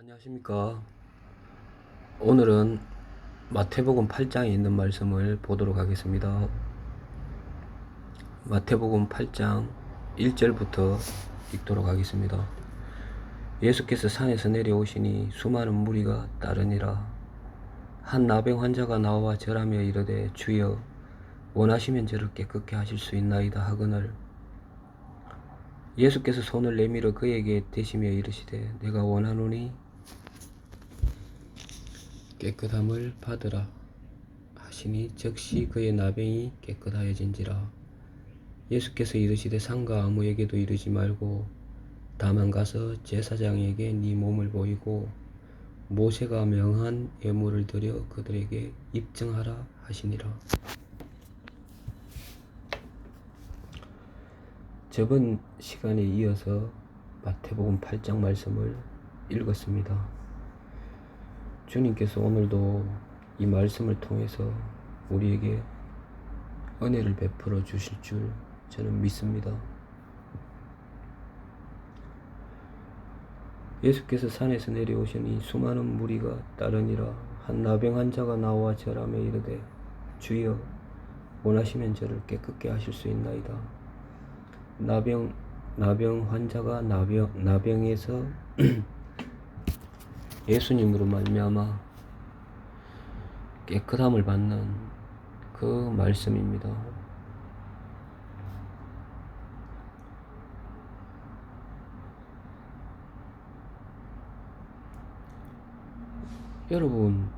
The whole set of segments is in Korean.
안녕하십니까. 오늘은 마태복음 8장에 있는 말씀을 보도록 하겠습니다. 마태복음 8장 1절부터 읽도록 하겠습니다. 예수께서 산에서 내려오시니 수많은 무리가 따르니라. 한 나병 환자가 나와 절하며 이르되 주여 원하시면 저를 깨끗게 하실 수 있나이다 하거늘 예수께서 손을 내밀어 그에게 대시며 이르시되 내가 원하노니 깨끗함을 받으라 하시니 즉시 그의 나병이 깨끗하여진지라. 예수께서 이르시되 상가 아무에게도 이르지 말고 다만 가서 제사장에게 네 몸을 보이고 모세가 명한 예물을 드려 그들에게 입증하라 하시니라. 저번 시간에 이어서 마태복음 8장 말씀을 읽었습니다. 주님께서 오늘도 이 말씀을 통해서 우리에게 은혜를 베풀어 주실 줄 저는 믿습니다. 예수께서 산에서 내려오시니 수많은 무리가 따르니라. 한 나병 환자가 나와 절하며 이르되 주여 원하시면 저를 깨끗게 하실 수 있나이다. 나병 환자가 나병에서 예수님으로 말미암아 깨끗함을 받는 그 말씀입니다. 여러분,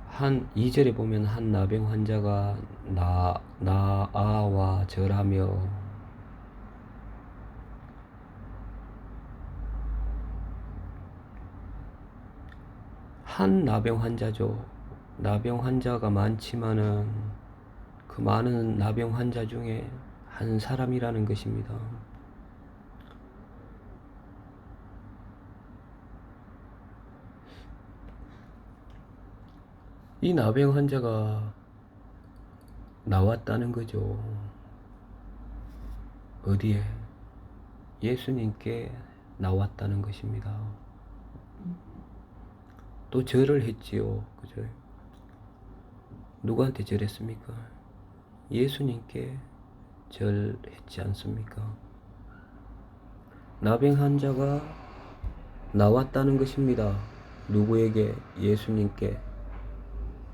한 2절에 보면 한 나병 환자가 나아와 절하며 한 나병 환자죠. 나병 환자가 많지만은 그 많은 나병 환자 중에 한 사람이라는 것입니다. 이 나병 환자가 나왔다는 거죠. 어디에? 예수님께 나왔다는 것입니다. 또 절을 했지요. 그죠? 누구한테 절했습니까? 예수님께 절했지 않습니까? 나병 환자가 나왔다는 것입니다. 누구에게? 예수님께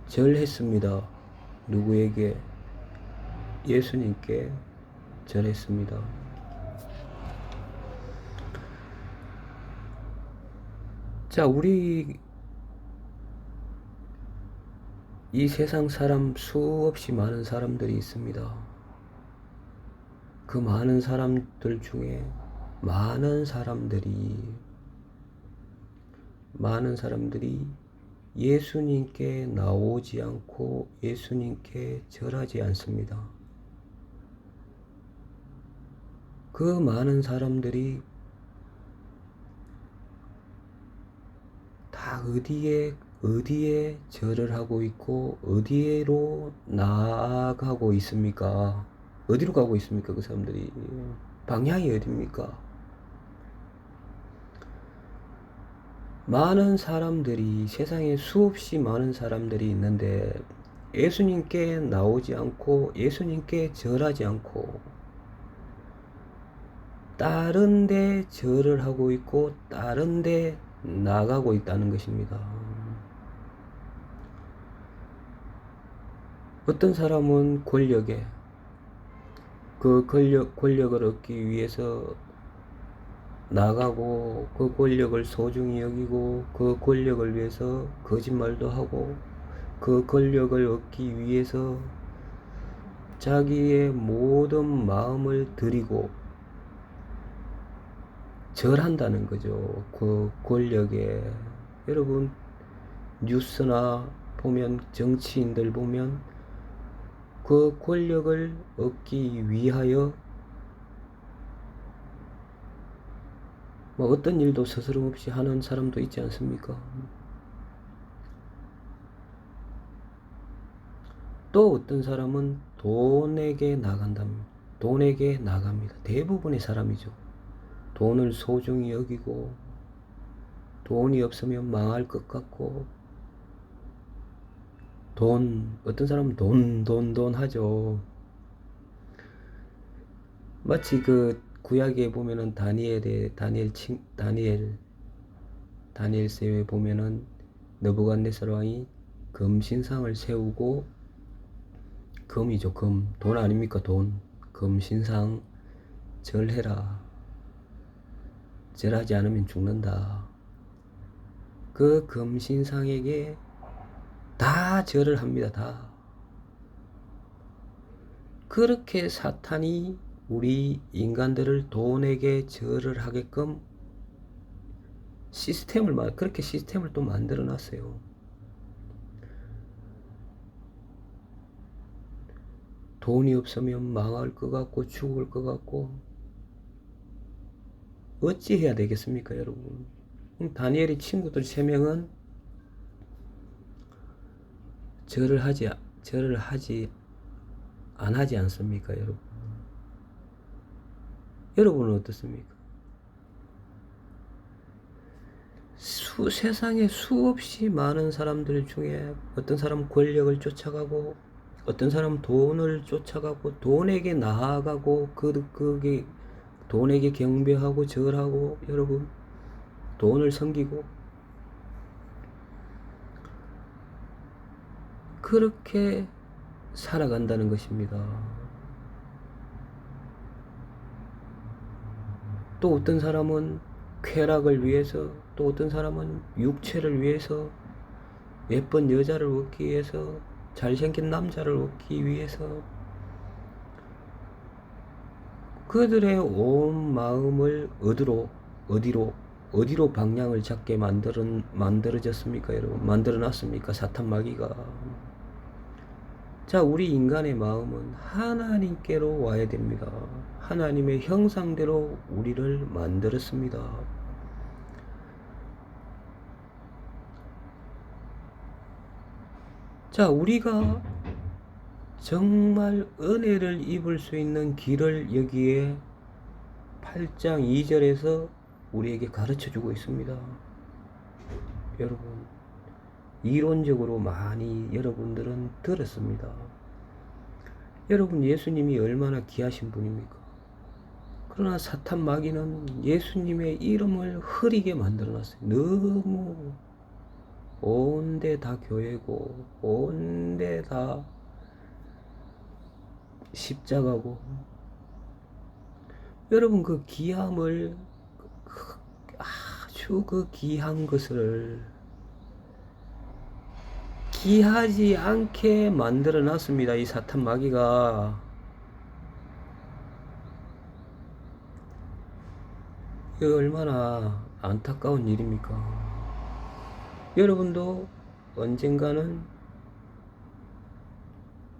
절했습니다. 누구에게? 예수님께 절했습니다. 자, 우리 이 세상 사람 수없이 많은 사람들이 있습니다. 그 많은 사람들 중에 많은 사람들이 예수님께 나오지 않고 예수님께 절하지 않습니다. 그 많은 사람들이 다 어디에 절을 하고 있고 어디로 나아가고 있습니까? 어디로 가고 있습니까? 그 사람들이 방향이 어디입니까? 많은 사람들이 세상에 수없이 많은 사람들이 있는데 예수님께 나오지 않고 예수님께 절하지 않고 다른 데 절을 하고 있고 다른 데 나가고 있다는 것입니다. 어떤 사람은 권력에 그 권력을 얻기 위해서 나가고 그 권력을 소중히 여기고 그 권력을 위해서 거짓말도 하고 그 권력을 얻기 위해서 자기의 모든 마음을 들이고 절한다는 거죠. 그 권력에. 여러분 뉴스나 보면 정치인들 보면 그 권력을 얻기 위하여 뭐 어떤 일도 스스럼 없이 하는 사람도 있지 않습니까? 또 어떤 사람은 돈에게 나갑니다. 대부분의 사람이죠. 돈을 소중히 여기고 돈이 없으면 망할 것 같고, 어떤 사람은 돈 하죠. 마치 그 구약에 보면은 다니엘서에 보면은 느부갓네살 왕이 금신상을 세우고, 금이죠, 돈 아닙니까, 돈. 금신상 절해라. 절하지 않으면 죽는다. 그 금신상에게 다 절을 합니다, 다. 그렇게 사탄이 우리 인간들을 돈에게 절을 하게끔 그렇게 시스템을 또 만들어 놨어요. 돈이 없으면 망할 것 같고 죽을 것 같고 어찌 해야 되겠습니까, 여러분? 다니엘의 친구들 3명은 절을 안 하지 않습니까, 여러분? 여러분은 어떻습니까? 세상에 수없이 많은 사람들 중에 어떤 사람은 권력을 쫓아가고, 어떤 사람은 돈을 쫓아가고, 돈에게 나아가고, 그게 돈에게 경배하고 절하고, 여러분, 돈을 섬기고, 그렇게 살아간다는 것입니다. 또 어떤 사람은 쾌락을 위해서, 또 어떤 사람은 육체를 위해서, 예쁜 여자를 얻기 위해서, 잘생긴 남자를 얻기 위해서 그들의 온 마음을 어디로 방향을 잡게 만들어졌습니까, 여러분? 만들어놨습니까, 사탄 마귀가? 자, 우리 인간의 마음은 하나님께로 와야 됩니다. 하나님의 형상대로 우리를 만들었습니다. 자, 우리가 정말 은혜를 입을 수 있는 길을 여기에 8장 2절에서 우리에게 가르쳐 주고 있습니다. 여러분, 이론적으로 많이 여러분들은 들었습니다. 여러분, 예수님이 얼마나 귀하신 분입니까? 그러나 사탄 마귀는 예수님의 이름을 흐리게 만들어놨어요. 너무 온데 다 교회고, 온데 다 십자가고. 여러분, 그 귀함을, 아주 그 귀한 것을 귀하지 않게 만들어 놨습니다, 이 사탄 마귀가. 이거 얼마나 안타까운 일입니까? 여러분도 언젠가는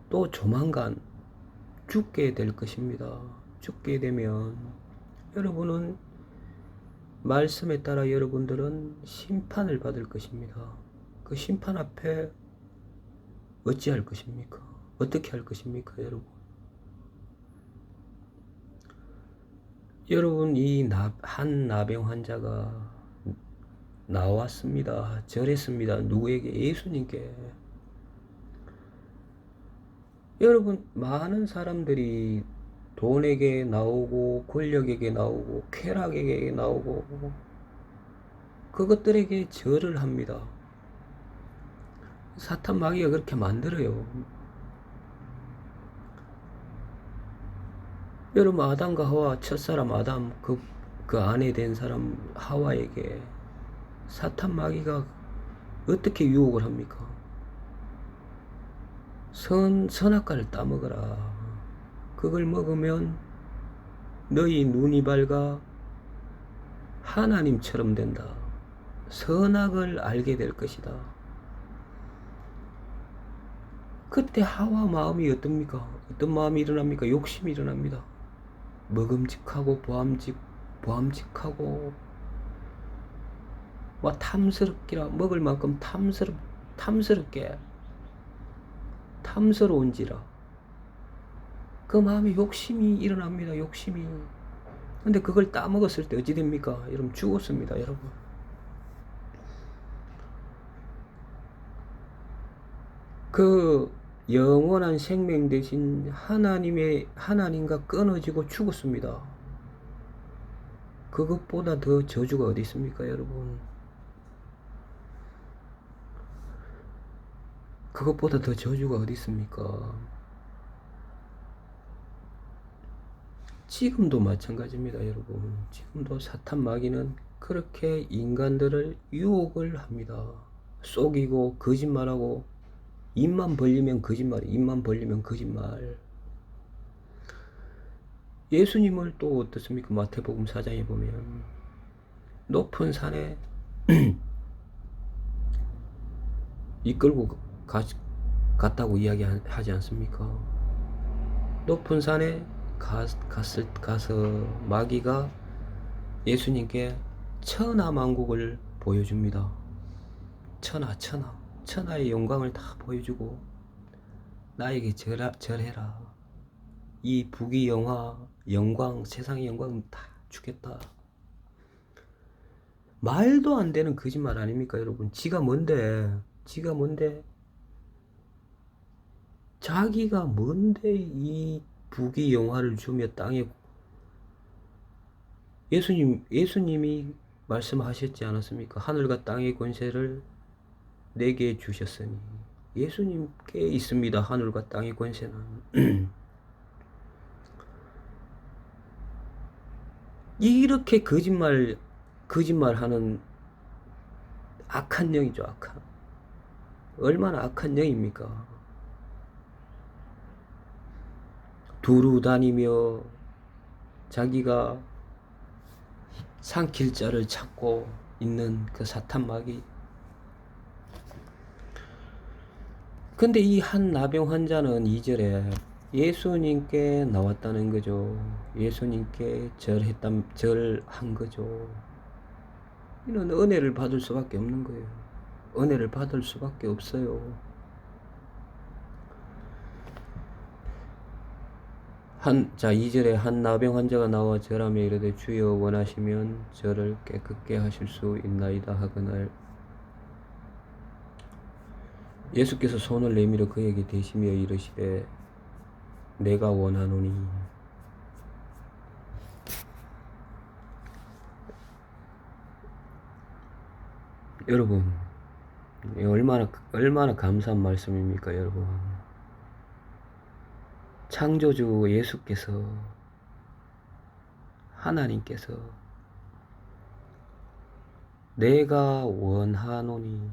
또 조만간 죽게 될 것입니다. 죽게 되면 여러분은 말씀에 따라 여러분들은 심판을 받을 것입니다. 그 심판 앞에 어찌할 것입니까? 어떻게 할 것입니까, 여러분? 여러분, 이 한 나병 환자가 나왔습니다. 절했습니다. 누구에게? 예수님께. 여러분, 많은 사람들이 돈에게 나오고, 권력에게 나오고, 쾌락에게 나오고, 그것들에게 절을 합니다. 사탄 마귀가 그렇게 만들어요. 여러분, 아담과 하와, 첫사람 아담, 그 아내 된 사람 하와에게 사탄 마귀가 어떻게 유혹을 합니까? 선악과를 따먹어라. 그걸 먹으면 너희 눈이 밝아 하나님처럼 된다. 선악을 알게 될 것이다. 그때 하와 마음이 어떻습니까? 어떤 마음이 일어납니까? 욕심이 일어납니다. 먹음직하고 보암직하고 탐스럽기라, 먹을 만큼 탐스럽게 탐스러운지라 그 마음에 욕심이 일어납니다. 욕심이. 근데 그걸 따먹었을 때 어찌 됩니까? 여러분, 죽었습니다, 여러분. 그 영원한 생명 대신 하나님과 끊어지고 죽었습니다. 그것보다 더 저주가 어디 있습니까, 여러분? 그것보다 더 저주가 어디 있습니까? 지금도 마찬가지입니다, 여러분. 지금도 사탄 마귀는 그렇게 인간들을 유혹을 합니다. 속이고 거짓말하고 입만 벌리면 거짓말, 입만 벌리면 거짓말. 예수님을 또 어떻습니까? 마태복음 4장에 보면 높은 산에 이끌고 갔다고 이야기하지 않습니까? 높은 산에 가서 마귀가 예수님께 천하만국을 보여줍니다. 천하의 영광을 다 보여주고 나에게 절해라. 이 부귀 영광, 세상의 영광 다 주겠다. 말도 안 되는 거짓말 아닙니까, 여러분? 지가 뭔데? 자기가 뭔데 이 부귀 영화를 주며 땅에 예수님이 말씀하셨지 않았습니까? 하늘과 땅의 권세를 내게 주셨으니 예수님께 있습니다. 하늘과 땅의 권세는. 이렇게 거짓말하는 악한 영이죠. 얼마나 악한 영입니까? 두루 다니며 자기가 삼킬 자를 찾고 있는 그 사탄 마귀. 근데 이 한 나병 환자는 2절에 예수님께 나왔다는 거죠. 예수님께 절한 거죠. 이는 은혜를 받을 수밖에 없는 거예요. 은혜를 받을 수밖에 없어요. 자, 2절에 한 나병 환자가 나와 절하며 이르되 주여 원하시면 저를 깨끗게 하실 수 있나이다 하거늘 예수께서 손을 내밀어 그에게 대시며 이르시되 내가 원하노니. 여러분, 얼마나 감사한 말씀입니까, 여러분? 창조주 예수께서, 하나님께서 내가 원하노니.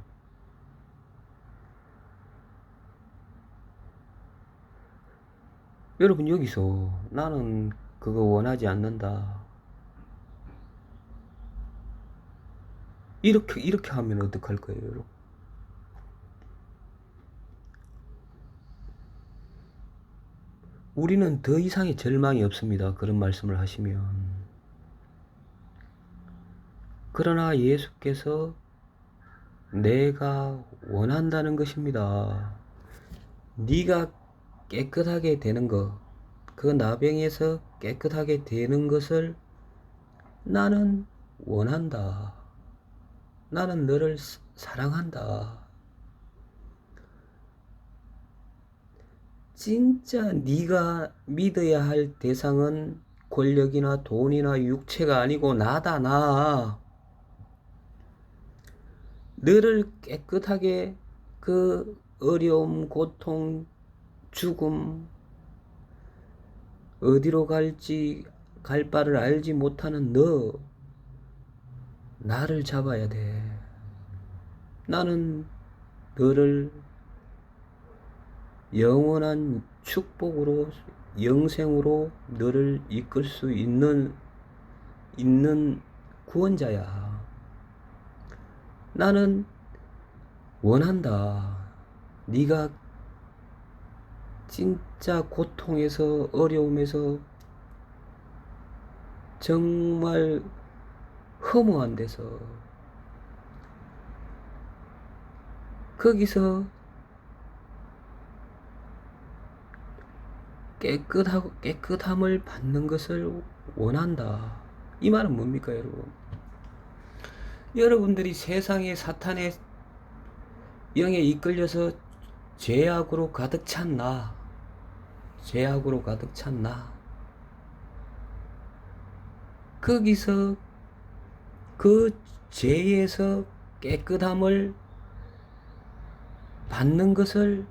여러분, 여기서 나는 그거 원하지 않는다, 이렇게 하면 어떡할 거예요, 여러분? 우리는 더 이상의 절망이 없습니다. 그런 말씀을 하시면. 그러나 예수께서 내가 원한다는 것입니다. 네가 깨끗하게 되는 것, 그 나병에서 깨끗하게 되는 것을 나는 원한다. 나는 너를 사랑한다. 진짜 네가 믿어야 할 대상은 권력이나 돈이나 육체가 아니고 나다, 나. 너를 깨끗하게 그 어려움, 고통, 죽음, 어디로 갈지 갈 바를 알지 못하는 너, 나를 잡아야 돼. 나는 너를 영원한 축복으로, 영생으로 너를 이끌 수 있는 구원자야. 나는 원한다. 네가 진짜 고통에서, 어려움에서, 정말 허무한 데서 거기서 깨끗함을 받는 것을 원한다. 이 말은 뭡니까, 여러분? 여러분들이 세상의 사탄의 영에 이끌려서 죄악으로 가득 찬 나, 죄악으로 가득 찬 나, 거기서 그 죄에서 깨끗함을 받는 것을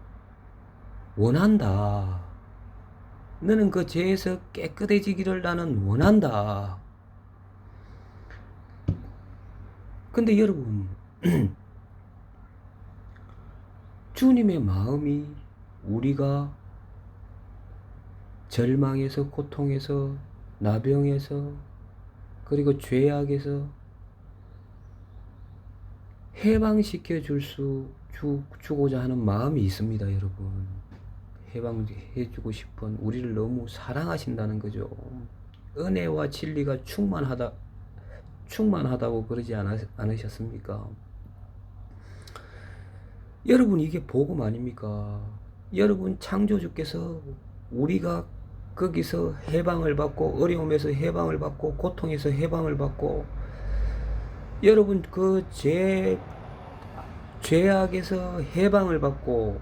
원한다. 너는 그 죄에서 깨끗해지기를 나는 원한다. 근데 여러분, 주님의 마음이 우리가 절망에서, 고통에서, 나병에서, 그리고 죄악에서 해방시켜 주고자 하는 마음이 있습니다, 여러분. 해방해주고 싶은, 우리를 너무 사랑하신다는 거죠. 은혜와 진리가 충만하다고 그러지 않으셨습니까? 여러분, 이게 복음 아닙니까? 여러분, 창조주께서 우리가 거기서 해방을 받고, 어려움에서 해방을 받고, 고통에서 해방을 받고, 여러분 그 죄악에서 해방을 받고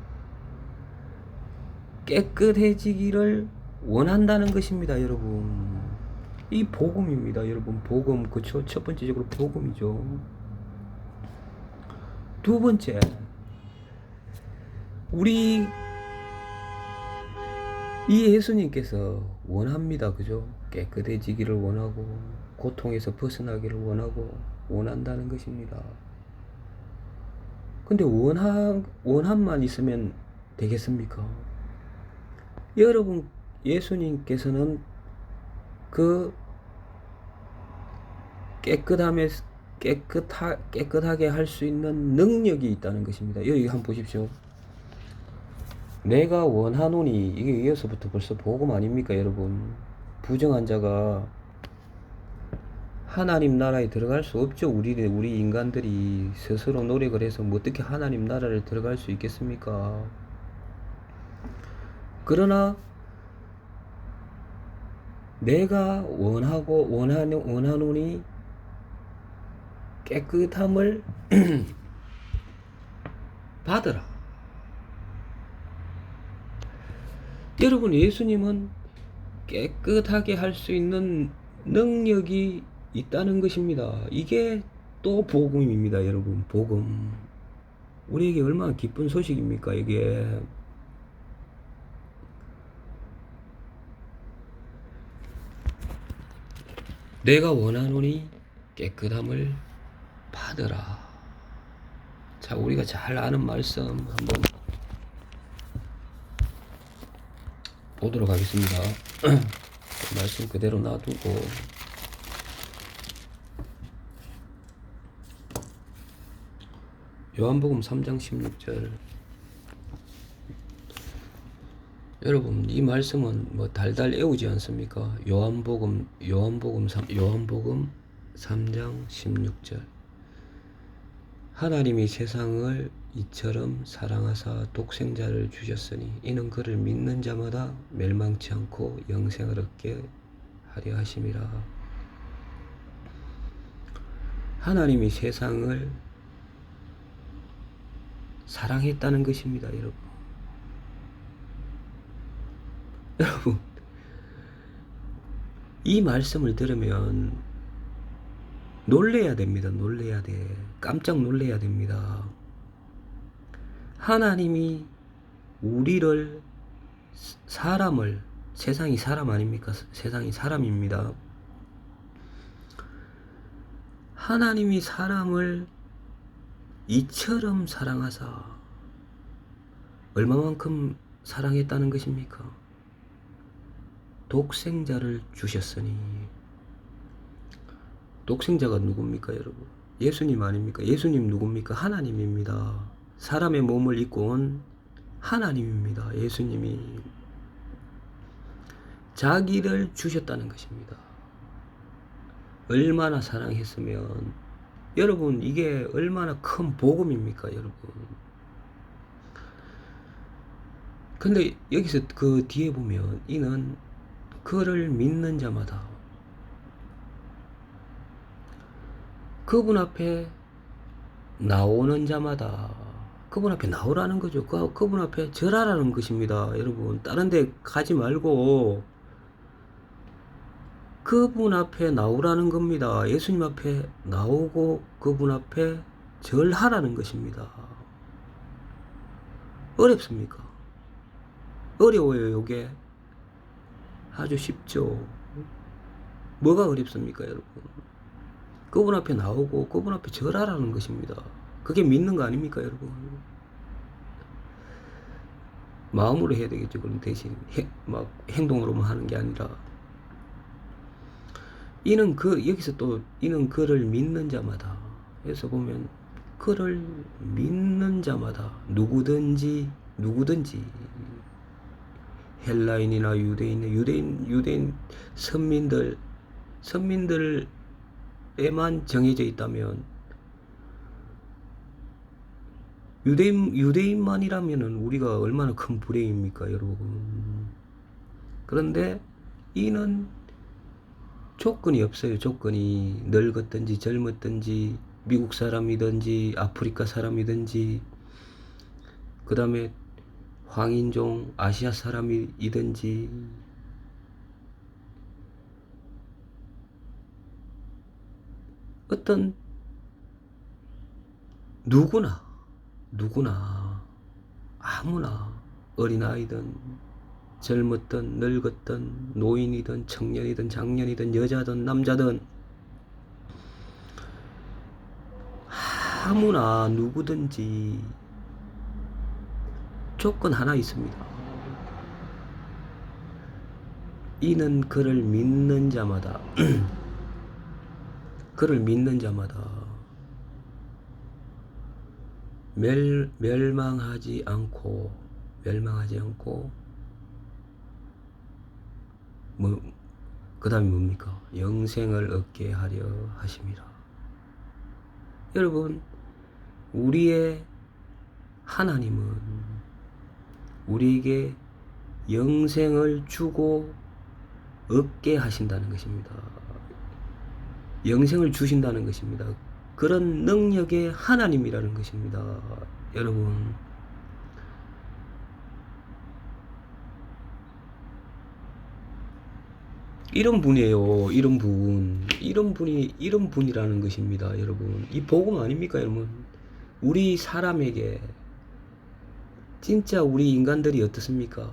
깨끗해지기를 원한다는 것입니다, 여러분. 이 복음입니다, 여러분. 복음, 그쵸? 첫 번째적으로 복음이죠. 두 번째, 우리 이 예수님께서 원합니다, 그죠? 깨끗해지기를 원하고, 고통에서 벗어나기를 원한다는 것입니다. 근데 원함만 있으면 되겠습니까? 여러분, 예수님께서는 그 깨끗하게 할 수 있는 능력이 있다는 것입니다. 여기 한번 보십시오. 내가 원하노니, 이게 이어서부터 벌써 복음 아닙니까, 여러분? 부정한 자가 하나님 나라에 들어갈 수 없죠. 우리 인간들이 스스로 노력을 해서 어떻게 하나님 나라를 들어갈 수 있겠습니까? 그러나 내가 원하노니 깨끗함을 받으라. 여러분, 예수님은 깨끗하게 할 수 있는 능력이 있다는 것입니다. 이게 또 복음입니다, 여러분. 복음. 우리에게 얼마나 기쁜 소식입니까, 이게. 내가 원하노니 깨끗함을 받으라. 자, 우리가 잘 아는 말씀 한번 보도록 하겠습니다. 말씀 그대로 놔두고 요한복음 3장 16절. 여러분, 이 말씀은 뭐 달달 애우지 않습니까? 요한복음 3장 16절. 하나님이 세상을 이처럼 사랑하사 독생자를 주셨으니 이는 그를 믿는 자마다 멸망치 않고 영생을 얻게 하려 하심이라. 하나님이 세상을 사랑했다는 것입니다, 여러분. 여러분, 이 말씀을 들으면 놀래야 됩니다. 놀래야 돼. 깜짝 놀래야 됩니다. 하나님이 우리를, 사람을, 세상이 사람 아닙니까? 세상이 사람입니다. 하나님이 사람을 이처럼 사랑하사 얼마만큼 사랑했다는 것입니까? 독생자를 주셨으니. 독생자가 누굽니까, 여러분? 예수님 아닙니까? 예수님 누굽니까? 하나님입니다. 사람의 몸을 입고 온 하나님입니다. 예수님이 자기를 주셨다는 것입니다. 얼마나 사랑했으면, 여러분, 이게 얼마나 큰 복음입니까, 여러분? 근데 여기서 그 뒤에 보면 이는 그를 믿는 자마다, 그분 앞에 나오는 자마다, 그분 앞에 나오라는 거죠. 그분 앞에 절하라는 것입니다. 여러분, 다른 데 가지 말고 그분 앞에 나오라는 겁니다. 예수님 앞에 나오고 그분 앞에 절하라는 것입니다. 어렵습니까? 어려워요, 요게. 아주 쉽죠. 뭐가 어렵습니까, 여러분? 그분 앞에 나오고 그분 앞에 절하라는 것입니다. 그게 믿는 거 아닙니까, 여러분? 마음으로 해야 되겠죠. 그럼 대신 막 행동으로만 하는 게 아니라. 여기서 또 이는 그를 믿는 자마다. 그래서 보면 그를 믿는 자마다 누구든지 헬라인이나 유대인 선민들에만 정해져 있다면, 유대인만이라면은 우리가 얼마나 큰 불행입니까, 여러분. 그런데 이는 조건이 없어요. 조건이 늙었든지 젊었든지 미국 사람이든지 아프리카 사람이든지 그 다음에 황인종 아시아 사람이든지 어떤 누구나 아무나 어린아이든 젊었든 늙었든 노인이든 청년이든 장년이든 여자든 남자든 아무나 누구든지 조건 하나 있습니다. 이는 그를 믿는 자마다 그를 믿는 자마다 멸망하지 않고 그 다음에 뭡니까? 영생을 얻게 하려 하심이라. 여러분, 우리의 하나님은 우리에게 영생을 주고 얻게 하신다는 것입니다. 영생을 주신다는 것입니다. 그런 능력의 하나님이라는 것입니다. 여러분, 이런 분이에요. 이런 분이라는 것입니다. 여러분, 이 복음 아닙니까, 여러분? 우리 사람에게 진짜 우리 인간들이 어떻습니까?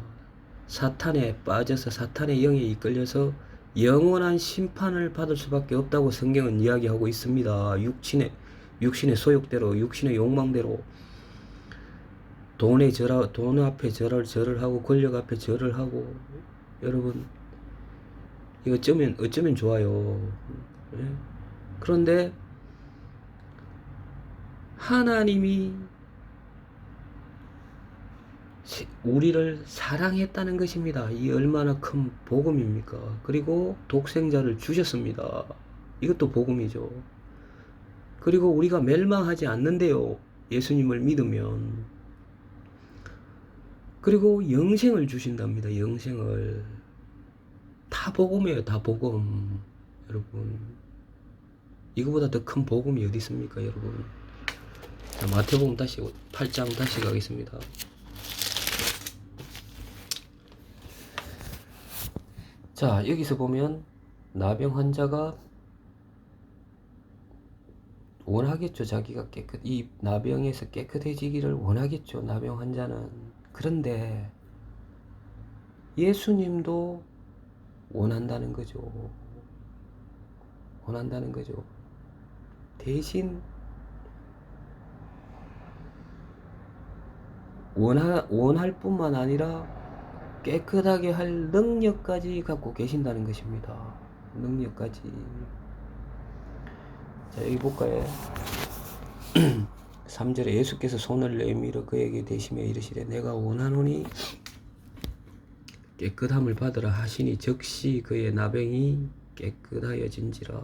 사탄에 빠져서 사탄의 영에 이끌려서 영원한 심판을 받을 수밖에 없다고 성경은 이야기하고 있습니다. 육신의 소욕대로, 육신의 욕망대로 돈 앞에 절을 하고 권력 앞에 절을 하고. 여러분, 이거 어쩌면 좋아요. 예? 그런데 하나님이 우리를 사랑했다는 것입니다. 이 얼마나 큰 복음입니까? 그리고 독생자를 주셨습니다. 이것도 복음이죠. 그리고 우리가 멸망하지 않는데요, 예수님을 믿으면. 그리고 영생을 주신답니다. 영생을. 다 복음이에요. 다 복음. 여러분, 이거보다 더 큰 복음이 어디 있습니까, 여러분? 자, 마태복음 8장 다시 가겠습니다. 자, 여기서 보면 나병 환자가 원하겠죠. 자기가 이 나병에서 깨끗해지기를 원하겠죠. 나병 환자는. 그런데 예수님도 원한다는 거죠. 대신 원할 뿐만 아니라 깨끗하게 할 능력까지 갖고 계신다는 것입니다. 능력까지. 자, 여기 볼까요? 3절에 예수께서 손을 내밀어 그에게 대시며 이르시되 내가 원하노니 깨끗함을 받으라 하시니 즉시 그의 나병이 깨끗하여진지라.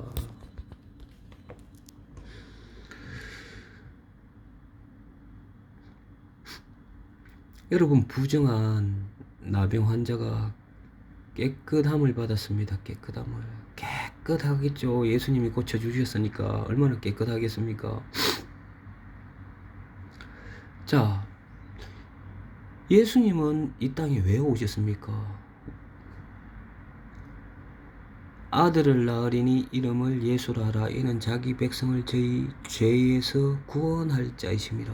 여러분, 부정한 나병 환자가 깨끗함을 받았습니다. 깨끗하겠죠. 예수님이 고쳐주셨으니까 얼마나 깨끗하겠습니까? 자, 예수님은 이 땅에 왜 오셨습니까? 아들을 낳으리니 이름을 예수라 하라. 이는 자기 백성을 저희 죄에서 구원할 자이심이라.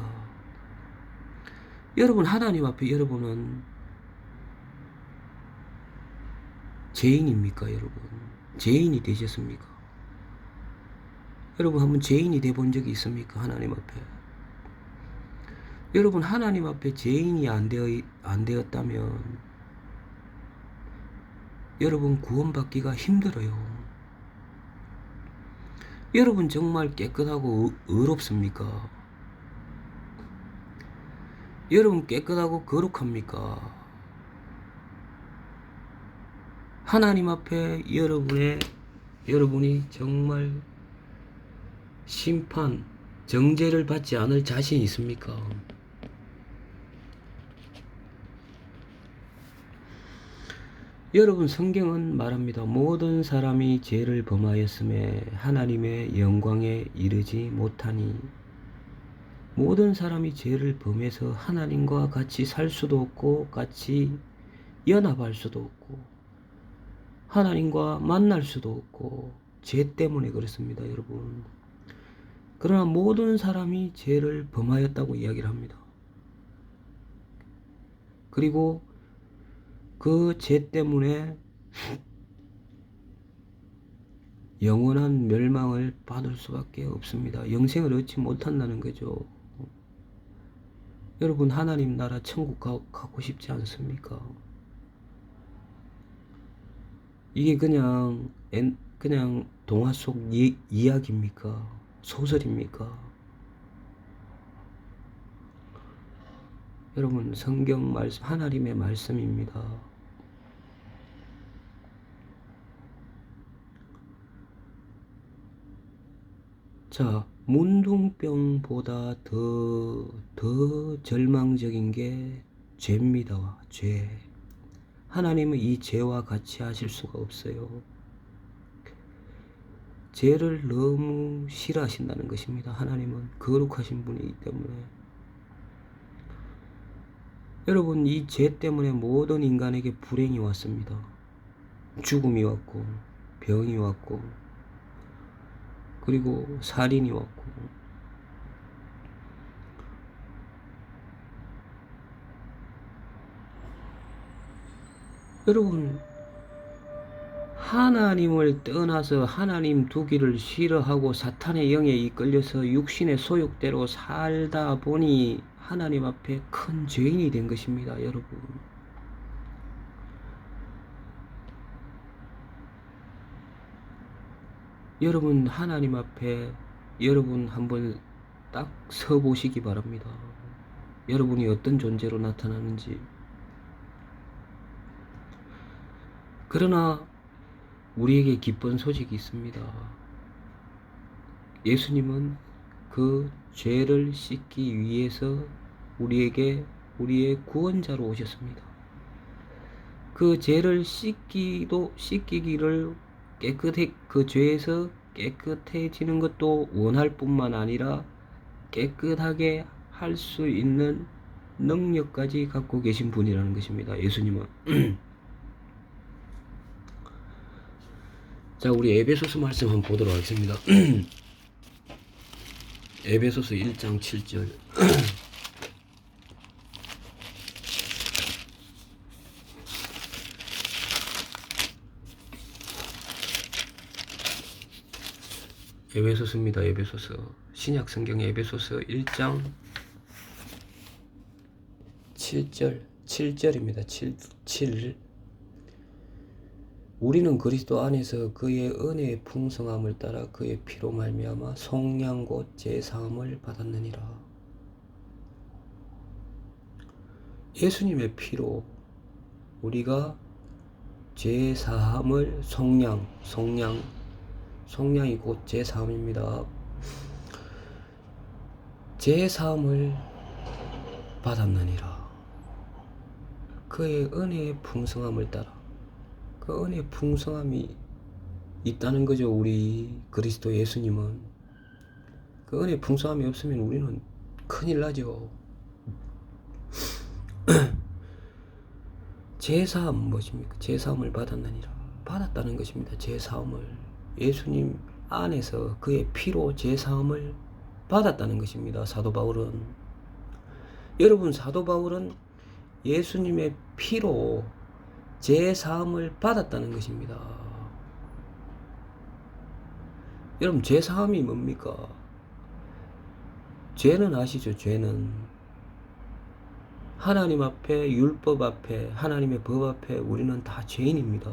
여러분, 하나님 앞에 여러분은 죄인입니까? 여러분, 죄인이 되셨습니까? 여러분, 한번 죄인이 돼 본 적이 있습니까? 하나님 앞에. 여러분, 하나님 앞에 죄인이 안 되었다면 여러분 구원받기가 힘들어요. 여러분 정말 깨끗하고 의롭습니까? 여러분 깨끗하고 거룩합니까? 하나님 앞에 여러분이 정말 심판, 정죄를 받지 않을 자신 있습니까? 여러분, 성경은 말합니다. 모든 사람이 죄를 범하였음에 하나님의 영광에 이르지 못하니. 모든 사람이 죄를 범해서 하나님과 같이 살 수도 없고 같이 연합할 수도 없고 하나님과 만날 수도 없고 죄 때문에 그렇습니다, 여러분. 그러나 모든 사람이 죄를 범하였다고 이야기를 합니다. 그리고 그 죄 때문에 영원한 멸망을 받을 수밖에 없습니다. 영생을 얻지 못한다는 거죠. 여러분, 하나님 나라 천국 가고 싶지 않습니까? 이게 그냥 동화 속 이야기입니까? 소설입니까? 여러분, 성경 말씀, 하나님의 말씀입니다. 자, 문둥병보다 더 절망적인 게 죄입니다. 죄. 하나님은 이 죄와 같이 하실 수가 없어요. 죄를 너무 싫어하신다는 것입니다. 하나님은 거룩하신 분이기 때문에. 여러분, 이 죄 때문에 모든 인간에게 불행이 왔습니다. 죽음이 왔고 병이 왔고 그리고 살인이 왔고. 여러분, 하나님을 떠나서 하나님 두기를 싫어하고 사탄의 영에 이끌려서 육신의 소욕대로 살다 보니 하나님 앞에 큰 죄인이 된 것입니다, 여러분. 여러분, 하나님 앞에 여러분 한번 딱 서 보시기 바랍니다. 여러분이 어떤 존재로 나타나는지. 그러나 우리에게 기쁜 소식이 있습니다. 예수님은 그 죄를 씻기 위해서 우리의 구원자로 오셨습니다. 그 죄를 씻기기를 그 죄에서 깨끗해지는 것도 원할 뿐만 아니라 깨끗하게 할 수 있는 능력까지 갖고 계신 분이라는 것입니다, 예수님은. 자, 우리 에베소서 말씀 한번 보도록 하겠습니다. 에베소서 1장 7절. 에베소서입니다. 에베소서. 신약 성경의 에베소서 1장 7절입니다. 7. 우리는 그리스도 안에서 그의 은혜의 풍성함을 따라 그의 피로 말미암아 속량 곧 제사함을 받았느니라. 예수님의 피로 우리가 제사함을 속량이 곧 제사함입니다. 제사함을 받았느니라. 그의 은혜의 풍성함을 따라. 그 은혜의 풍성함이 있다는 거죠. 우리 그리스도 예수님은. 그 은혜의 풍성함이 없으면 우리는 큰일 나죠. 제사함 무엇입니까? 제사함을 받았다는 것입니다. 제사함을 예수님 안에서 그의 피로 제사함을 받았다는 것입니다. 사도 바울은, 여러분, 사도 바울은 예수님의 피로 제사함을 받았다는 것입니다. 여러분, 제사함이 뭡니까? 죄는 아시죠? 죄는 하나님 앞에, 율법 앞에, 하나님의 법 앞에 우리는 다 죄인입니다.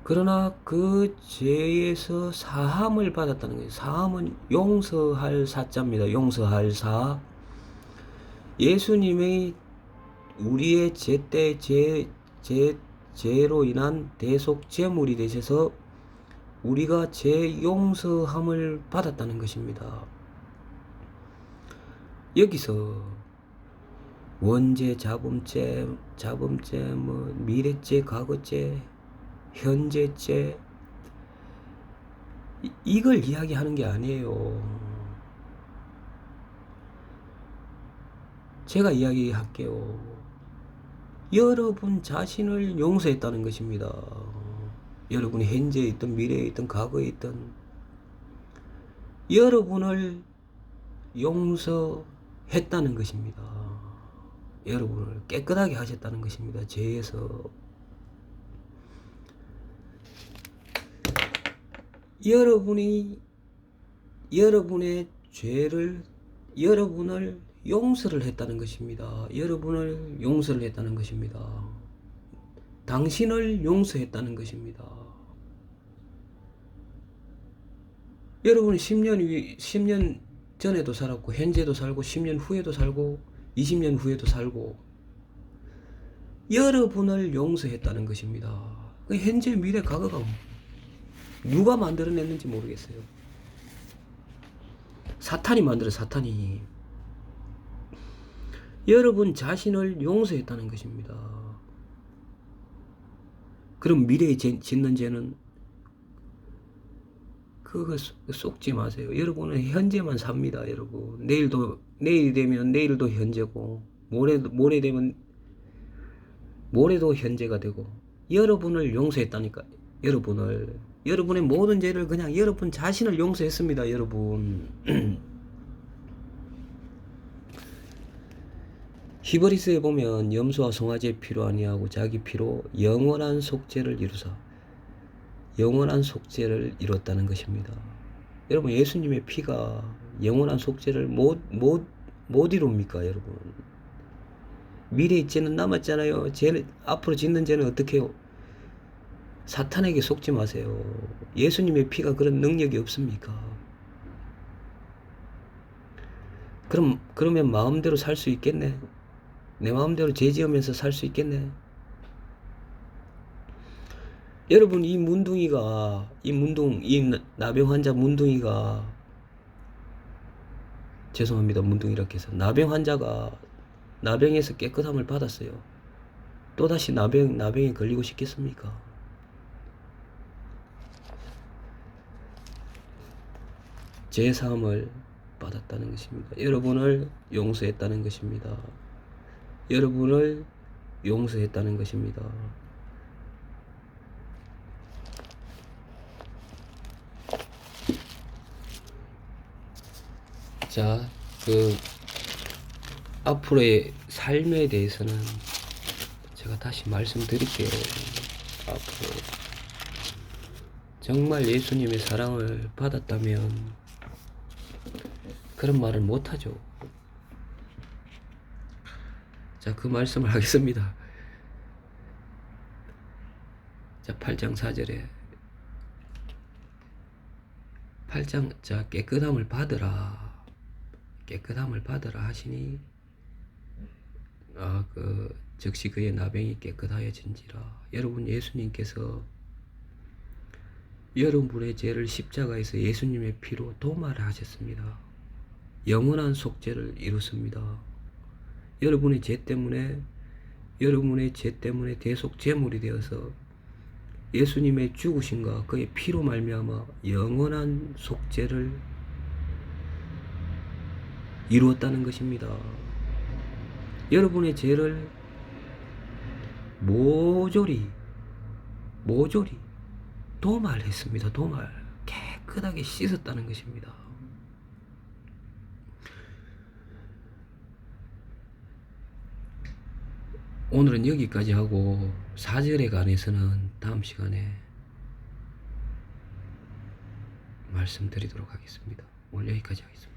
그러나 그 죄에서 사함을 받았다는 거예요. 사함은 용서할 사자입니다. 용서할 사. 예수님의 우리의 죄로 인한 대속 제물이 되셔서 우리가 죄 용서함을 받았다는 것입니다. 여기서 원죄, 자범죄, 뭐 미래죄, 과거죄, 현재죄, 이걸 이야기하는 게 아니에요. 제가 이야기할게요. 여러분 자신을 용서했다는 것입니다. 여러분이 현재에 있든 미래에 있든 과거에 있든 여러분을 용서했다는 것입니다. 여러분을 깨끗하게 하셨다는 것입니다. 죄에서. 여러분의 죄를, 여러분을 용서를 했다는 것입니다. 여러분을 용서를 했다는 것입니다. 당신을 용서했다는 것입니다. 여러분이 10년 전에도 살았고, 현재도 살고, 10년 후에도 살고, 20년 후에도 살고, 여러분을 용서했다는 것입니다. 현재, 미래, 과거가 누가 만들어냈는지 모르겠어요. 사탄이 만들어, 사탄이. 여러분 자신을 용서했다는 것입니다. 그럼 미래에 짓는 죄는 그거 속지 마세요. 여러분은 현재만 삽니다. 여러분, 내일이 되면 내일도 현재고, 모레 되면 모레도 현재가 되고, 여러분을 용서했다니까. 여러분의 모든 죄를 그냥 여러분 자신을 용서했습니다. 여러분. 히브리서에 보면 염소와 송아지의 피로 아니하고 자기 피로 영원한 속죄를 이루사, 영원한 속죄를 이뤘다는 것입니다. 여러분, 예수님의 피가 영원한 속죄를 못 이룹니까? 여러분, 미래의 죄는 남았잖아요. 앞으로 짓는 죄는 어떻게 해요? 사탄에게 속지 마세요. 예수님의 피가 그런 능력이 없습니까? 그러면 마음대로 살 수 있겠네? 내 마음대로 죄 지으면서 살 수 있겠네? 여러분, 이 나병 환자 문둥이가, 죄송합니다, 문둥이라고 해서, 나병 환자가 나병에서 깨끗함을 받았어요. 또다시 나병에 걸리고 싶겠습니까? 죄사함을 받았다는 것입니다. 여러분을 용서했다는 것입니다. 여러분을 용서했다는 것입니다. 자, 앞으로의 삶에 대해서는 제가 다시 말씀드릴게요. 앞으로 정말 예수님의 사랑을 받았다면 그런 말을 못하죠. 자, 그 말씀을 하겠습니다. 자, 8장 4절에 자, 깨끗함을 받으라 하시니 즉시 그의 나병이 깨끗하여진지라. 여러분, 예수님께서 여러분의 죄를 십자가에서 예수님의 피로 도말을 하셨습니다. 영원한 속죄를 이뤘습니다. 여러분의 죄 때문에 대속 제물이 되어서 예수님의 죽으심과 그의 피로 말미암아 영원한 속죄를 이루었다는 것입니다. 여러분의 죄를 모조리 도말했습니다. 도말. 깨끗하게 씻었다는 것입니다. 오늘은 여기까지 하고 4절에 관해서는 다음 시간에 말씀드리도록 하겠습니다. 오늘 여기까지 하겠습니다.